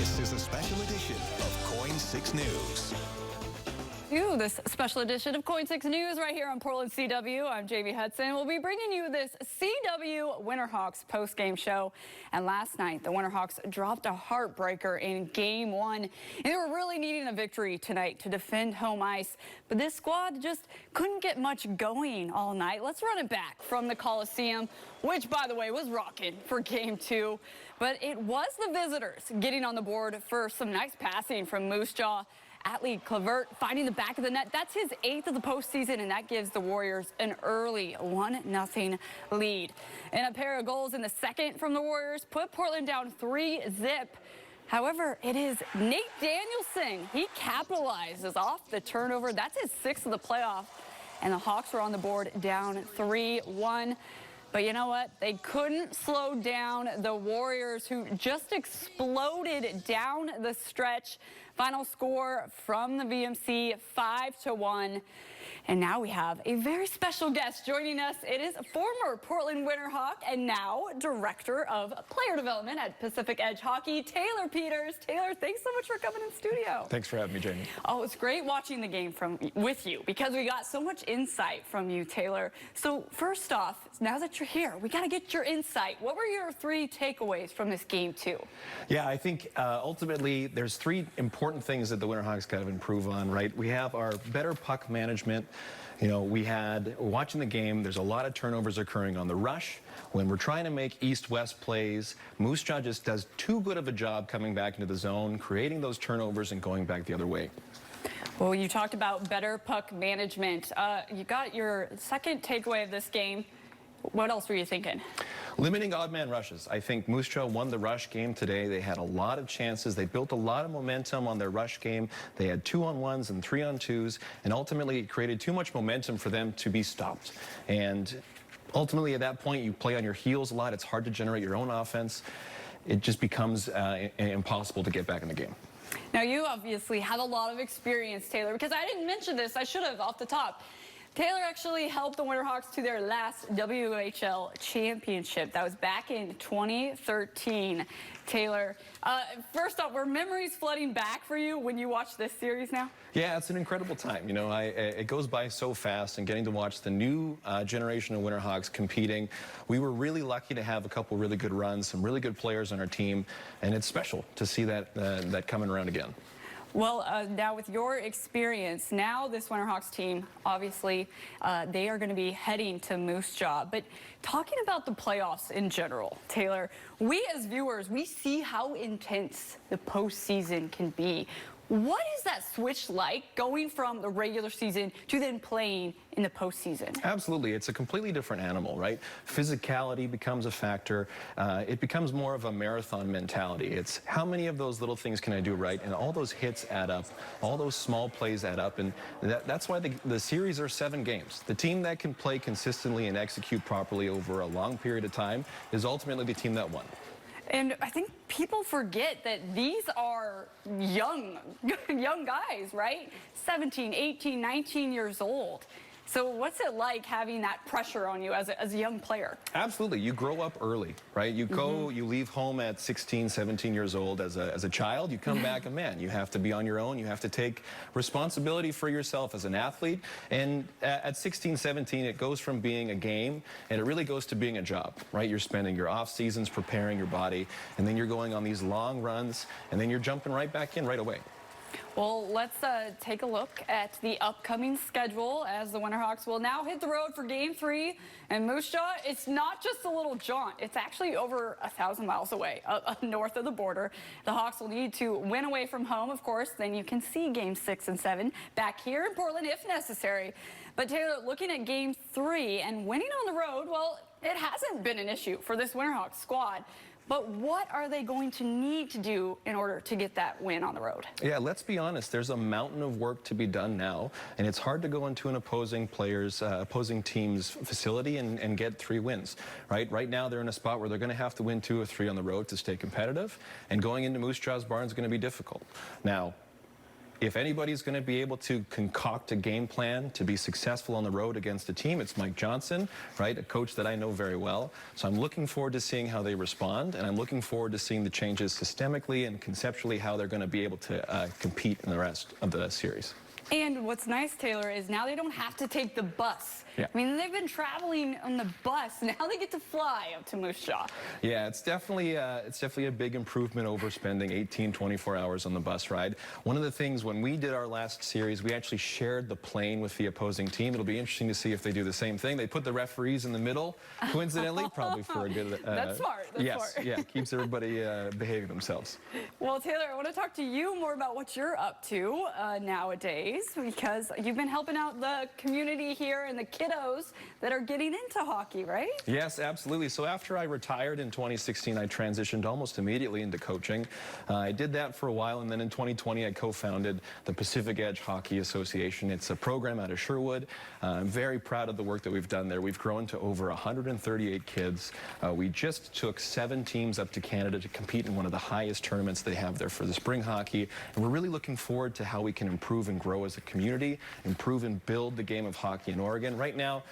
This is a special edition of KOIN 6 News. This special edition of KOIN 6 News right here on Portland CW. I'm Jamie Hudson. We'll be bringing you this CW Winterhawks post-game show. And last night, the Winterhawks dropped a heartbreaker in Game 1. And they were really needing a victory tonight to defend home ice. But this squad just couldn't get much going all night. Let's run it back from the Coliseum, which, by the way, was rocking for Game 2. But it was the visitors getting on the board for some nice passing from Moose Jaw. Atlee Clavert finding the back of the net. That's his 8th of the postseason, and that gives the Warriors an early 1-0 lead. And a pair of goals in the second from the Warriors put Portland down 3-0. However, it is Nate Danielson. He capitalizes off the turnover. That's his 6th of the playoff. And the Hawks were on the board down 3-1. But you know what? They couldn't slow down the Warriors, who just exploded down the stretch. Final score from the VMC, 5-1. And now we have a very special guest joining us. It is former Portland Winterhawk and now Director of Player Development at Pacific Edge Hockey, Taylor Peters. Taylor, thanks so much for coming in studio. Thanks for having me, Jamie. Oh, it's great watching the game with you because we got so much insight from you, Taylor. So first off, now that you're here, we got to get your insight. What were your 3 takeaways from this Game 2? Yeah, I think ultimately there's 3 important things that the Winterhawks got to improve on, right? We have our better puck management. You know, watching the game, there's a lot of turnovers occurring on the rush. When we're trying to make east-west plays, Moose Jaw just does too good of a job coming back into the zone, creating those turnovers and going back the other way. Well, you talked about better puck management. You got your second takeaway of this game. What else were you thinking? Limiting odd man rushes. I think Moose Jaw won the rush game today. They had a lot of chances. They built a lot of momentum on their rush game. They had 2-on-1s and 3-on-2s, and ultimately it created too much momentum for them to be stopped. And ultimately at that point, you play on your heels a lot. It's hard to generate your own offense. It just becomes impossible to get back in the game. Now, you obviously have a lot of experience, Taylor, because I didn't mention this. I should have off the top. Taylor actually helped the Winterhawks to their last WHL Championship. That was back in 2013. Taylor, first off, were memories flooding back for you when you watch this series now? Yeah, it's an incredible time. You know, it goes by so fast, and getting to watch the new generation of Winterhawks competing. We were really lucky to have a couple really good runs, some really good players on our team, and it's special to see that coming around again. Well, now with your experience, now this Winterhawks team, obviously, they are going to be heading to Moose Jaw. But talking about the playoffs in general, Taylor, we as viewers, we see how intense the postseason can be. What is that switch like going from the regular season to then playing in the postseason? Absolutely. It's a completely different animal, right? Physicality becomes a factor. It becomes more of a marathon mentality. It's how many of those little things can I do right? And all those hits add up. All those small plays add up. And that's why the series are 7 games. The team that can play consistently and execute properly over a long period of time is ultimately the team that won. And I think people forget that these are young guys, right? 17, 18, 19 years old. So what's it like having that pressure on you as a young player? Absolutely. You grow up early, right? You go, you leave home at 16, 17 years old as a child. You come back a man. You have to be on your own. You have to take responsibility for yourself as an athlete. And at 16, 17, it goes from being a game, and it really goes to being a job, right? You're spending your off seasons preparing your body, and then you're going on these long runs, and then you're jumping right back in right away. Well, let's take a look at the upcoming schedule as the Winterhawks will now hit the road for Game 3. And Moose Jaw, it's not just a little jaunt. It's actually over 1,000 miles away, north of the border. The Hawks will need to win away from home, of course. Then you can see Game 6 and 7 back here in Portland if necessary. But Taylor, looking at Game 3 and winning on the road, well, it hasn't been an issue for this Winterhawks squad. But what are they going to need to do in order to get that win on the road? Yeah, let's be honest. There's a mountain of work to be done now, and it's hard to go into an opposing team's facility and get 3 wins, right? Right now, they're in a spot where they're going to have to win 2 or 3 on the road to stay competitive, and going into Moose Jaw's barn is going to be difficult. Now, if anybody's going to be able to concoct a game plan to be successful on the road against a team, it's Mike Johnson, right? A coach that I know very well. So I'm looking forward to seeing how they respond, and I'm looking forward to seeing the changes systemically and conceptually how they're going to be able to compete in the rest of the series. And what's nice, Taylor, is now they don't have to take the bus. Yeah. I mean, they've been traveling on the bus. Now they get to fly up to Moose Jaw. Yeah, it's definitely a big improvement over spending 18, 24 hours on the bus ride. One of the things, when we did our last series, we actually shared the plane with the opposing team. It'll be interesting to see if they do the same thing. They put the referees in the middle, coincidentally, probably for a good... That's smart. That's smart. Yeah, keeps everybody behaving themselves. Well, Taylor, I want to talk to you more about what you're up to nowadays, because you've been helping out the community here and the kiddos that are getting into hockey, right? Yes, absolutely. So after I retired in 2016, I transitioned almost immediately into coaching. I did that for a while, and then in 2020, I co-founded the Pacific Edge Hockey Association. It's a program out of Sherwood. I'm very proud of the work that we've done there. We've grown to over 138 kids. We just took 7 teams up to Canada to compete in one of the highest tournaments they have there for the spring hockey. And we're really looking forward to how we can improve and grow as a community, improve and build the game of hockey in Oregon. Right now,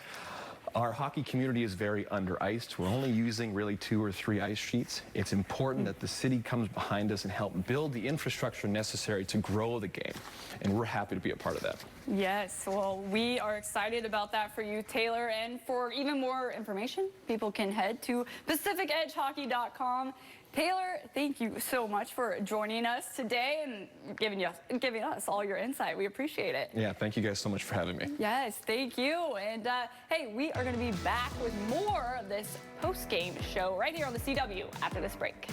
our hockey community is very under-iced. We're only using really 2 or 3 ice sheets. It's important that the city comes behind us and help build the infrastructure necessary to grow the game. And we're happy to be a part of that. Yes, well, we are excited about that for you, Taylor. And for even more information, people can head to pacificedgehockey.com. Taylor, thank you so much for joining us today and giving us all your insight. We appreciate it. Yeah, thank you guys so much for having me. Yes, thank you. And hey, we are going to be back with more of this post-game show right here on the CW after this break.